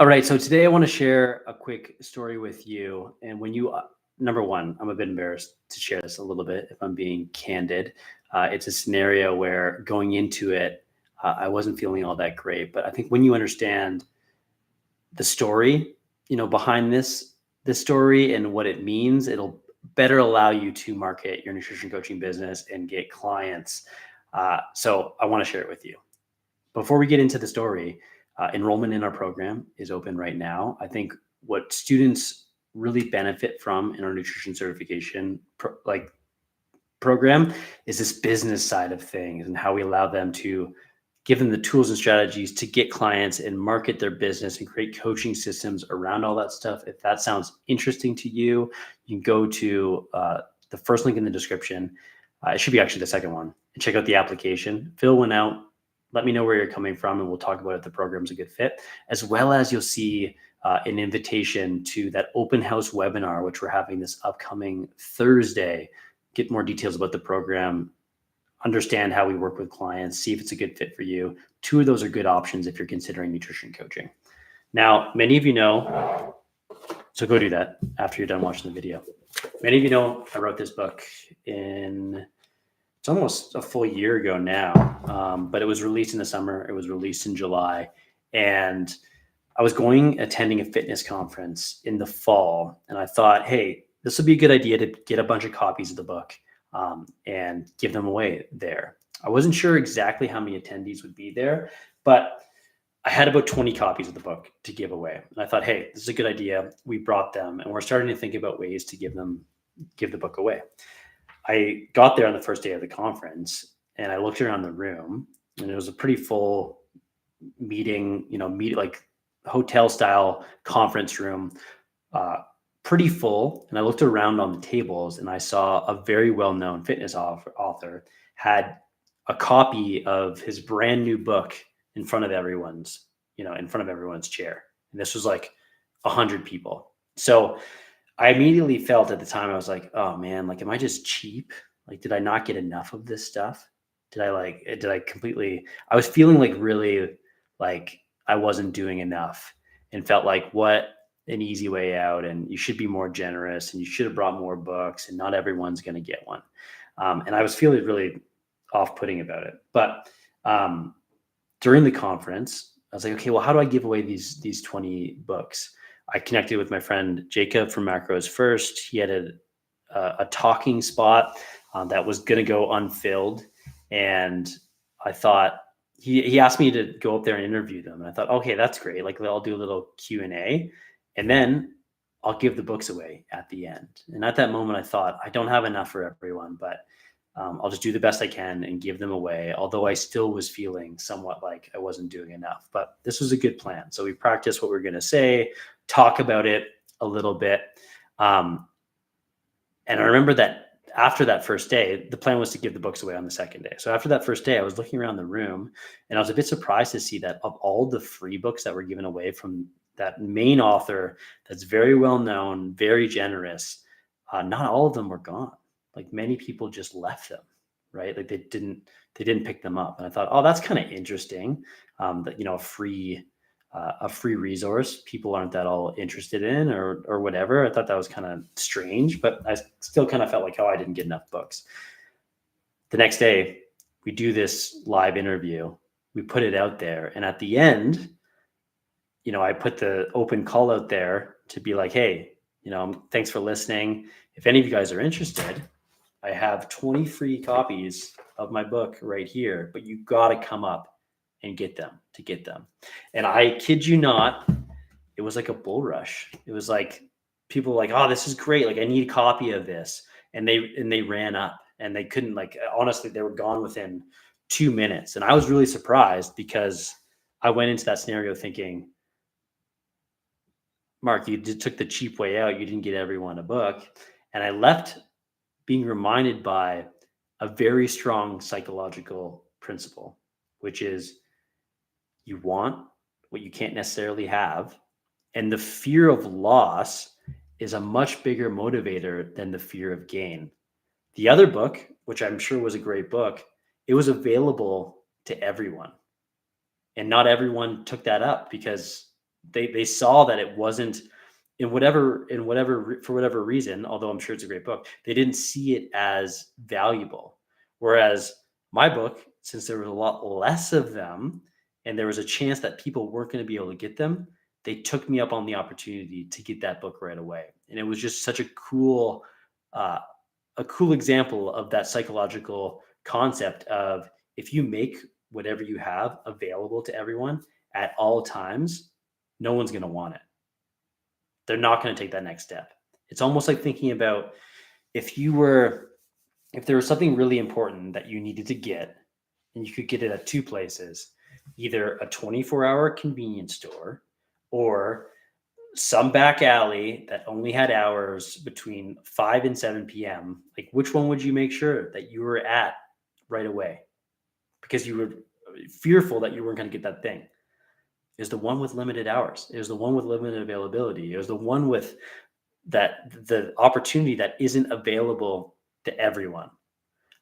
All right. So today I want to share a quick story with you. And when you, number one, I'm a bit embarrassed to share this a little bit if I'm being candid. It's a scenario where going into it, I wasn't feeling all that great. But I think when you understand the story, behind this story and what it means, it'll better allow you to market your nutrition coaching business and get clients. So I want to share it with you. Before we get into the story, enrollment in our program is open right now. I think what students really benefit from in our nutrition certification program is this business side of things and how we allow them to give them the tools and strategies to get clients and market their business and create coaching systems around all that stuff. If that sounds interesting to you, you can go to the first link in the description. It should be actually the second one, and check out the application. Fill one out. Let me know where you're coming from, and we'll talk about if the program's a good fit, as well as you'll see an invitation to that open house webinar, which we're having this upcoming Thursday. Get more details about the program, understand how we work with clients, see if it's a good fit for you. Two of those are good options if you're considering nutrition coaching. Now, many of you know, so go do that after you're done watching the video. Many of you know I wrote this book it's almost a full year ago now, but it was released in the summer. It was released in July. And I was attending a fitness conference in the fall. And I thought, hey, this would be a good idea to get a bunch of copies of the book and give them away there. I wasn't sure exactly how many attendees would be there, but I had about 20 copies of the book to give away. And I thought, hey, this is a good idea. We brought them, and we're starting to think about ways to give the book away. I got there on the first day of the conference, and I looked around the room, and it was a pretty full meeting, like hotel style conference room, pretty full. And I looked around on the tables, and I saw a very well-known fitness author had a copy of his brand new book in front of everyone's chair. And this was like 100 people. So I immediately felt at the time, I was like, oh man, like, am I just cheap? Like, did I not get enough of this stuff? I was feeling like really like I wasn't doing enough, and felt like what an easy way out. And you should be more generous, and you should have brought more books, and not everyone's going to get one. And I was feeling really off-putting about it. But during the conference, I was like, okay, well, how do I give away these 20 books? I connected with my friend Jacob from Macros First. He had a talking spot that was going to go unfilled. And I thought, he asked me to go up there and interview them. And I thought, okay, that's great. Like, I'll do a little Q&A, and then I'll give the books away at the end. And at that moment, I thought, I don't have enough for everyone, but I'll just do the best I can and give them away. Although I still was feeling somewhat like I wasn't doing enough, but this was a good plan. So we practiced what we're going to say, talk about it a little bit. And I remember that after that first day, the plan was to give the books away on the second day. So after that first day, I was looking around the room, and I was a bit surprised to see that of all the free books that were given away from that main author that's very well known, very generous, not all of them were gone. Like, many people just left them, right? Like, they didn't pick them up. And I thought, oh, that's kind of interesting. That, a free resource people aren't that all interested in, or whatever. I thought that was kind of strange, but I still kind of felt like, oh, I didn't get enough books. The next day, we do this live interview. We put it out there. And at the end, I put the open call out there to be like, hey, thanks for listening. If any of you guys are interested, I have 20 free copies of my book right here, but you got to come up and get them. And I kid you not, it was like a bull rush. It was like people were like, oh, this is great. Like, I need a copy of this. And they ran up, and they couldn't, like, honestly, they were gone within 2 minutes. And I was really surprised, because I went into that scenario thinking, Mark, you took the cheap way out. You didn't get everyone a book. And I left being reminded by a very strong psychological principle, which is you want what you can't necessarily have. And the fear of loss is a much bigger motivator than the fear of gain. The other book, which I'm sure was a great book, it was available to everyone. And not everyone took that up, because They saw that it wasn't for whatever reason, although I'm sure it's a great book, they didn't see it as valuable. Whereas my book, since there was a lot less of them and there was a chance that people weren't going to be able to get them, they took me up on the opportunity to get that book right away. And it was just such uh, a cool example of that psychological concept of, if you make whatever you have available to everyone at all times, no one's going to want it. They're not going to take that next step. It's almost like thinking about, if there was something really important that you needed to get and you could get it at two places, either a 24-hour convenience store or some back alley that only had hours between 5 and 7 p.m., like, which one would you make sure that you were at right away? Because you were fearful that you weren't going to get that thing. Is the one with limited hours. It was the one with limited availability. It was the one with the opportunity that isn't available to everyone.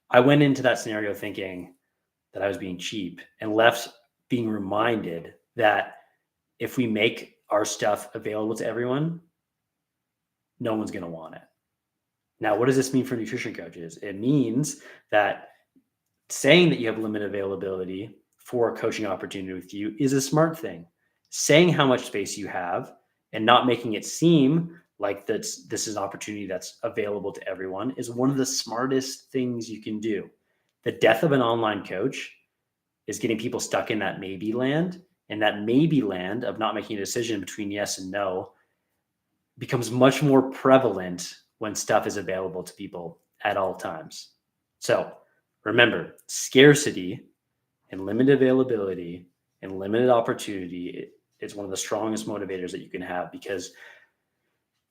I went into that scenario thinking that I was being cheap, and left being reminded that if we make our stuff available to everyone, no one's going to want it. Now, what does this mean for nutrition coaches? It means that saying that you have limited availability for a coaching opportunity with you is a smart thing. Saying how much space you have and not making it seem like this is an opportunity that's available to everyone is one of the smartest things you can do. The death of an online coach is getting people stuck in that maybe land, and that maybe land of not making a decision between yes and no becomes much more prevalent when stuff is available to people at all times. So remember, scarcity and limited availability and limited opportunity is one of the strongest motivators that you can have, because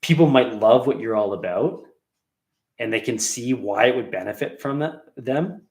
people might love what you're all about and they can see why it would benefit from them,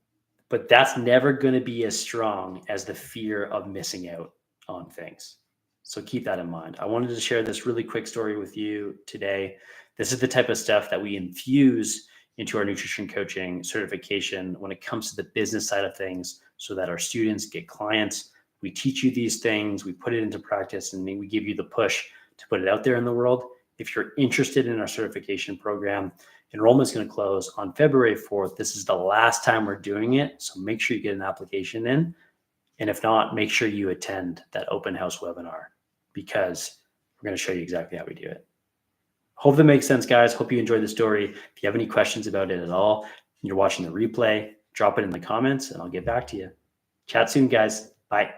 but that's never going to be as strong as the fear of missing out on things. So keep that in mind. I wanted to share this really quick story with you today. This is the type of stuff that we infuse into our nutrition coaching certification when it comes to the business side of things, so that our students get clients. We teach you these things, we put it into practice, and then we give you the push to put it out there in the world. If you're interested in our certification program, enrollment is going to close on February 4th. This is the last time we're doing it, so make sure you get an application in. And if not, make sure you attend that open house webinar, because we're going to show you exactly how we do it. Hope that makes sense, guys. Hope you enjoyed the story. If you have any questions about it at all, and you're watching the replay, drop it in the comments and I'll get back to you. Chat soon, guys. Bye.